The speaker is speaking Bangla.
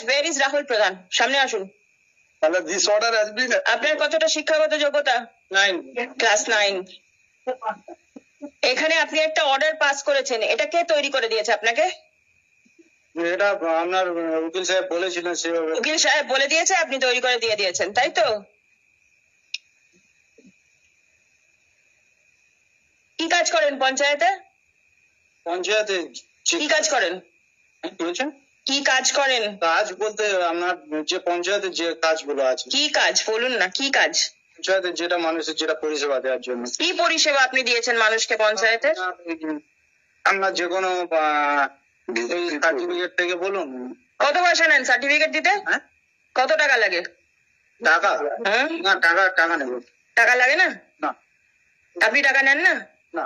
Where is রাহুল প্রধান? সামনে আসুন। তাহলে this order has been আপনার কতটা শিক্ষাগত যোগ্যতা? 9 ক্লাস 9। এখানে আপনি একটা অর্ডার পাস করেছেন, এটা কে তৈরি করে দিয়েছে আপনাকে? এটা আপনার উকিল সাহেব বলেছিলেন সেভাবে। উকিল সাহেব বলে দিয়েছে, আপনি তৈরি করে দিয়ে দিয়েছেন, তাই তো? কি কাজ করেন পঞ্চায়েতে? পঞ্চায়েতে কি কাজ করেন? বলছেন কি কাজ করেন? কাজ বলতে আপনার যে পঞ্চায়েতে যে কাজগুলো আছে। কি কাজ বলুন না, কি কাজ? পঞ্চায়েতে যেটা মানুষের যেটা পরিষেবা দেওয়ার জন্য। কি পরিষেবা আপনি দিয়েছেন মানুষকে পঞ্চায়েতে? আপনার যে কোনো সার্টিফিকেট থেকে বলুন। কত পয়সা নেন সার্টিফিকেট দিতে? কত টাকা লাগে? টাকা না, টাকা নেব। টাকা লাগে না? না। আপনি টাকা নেন না? না।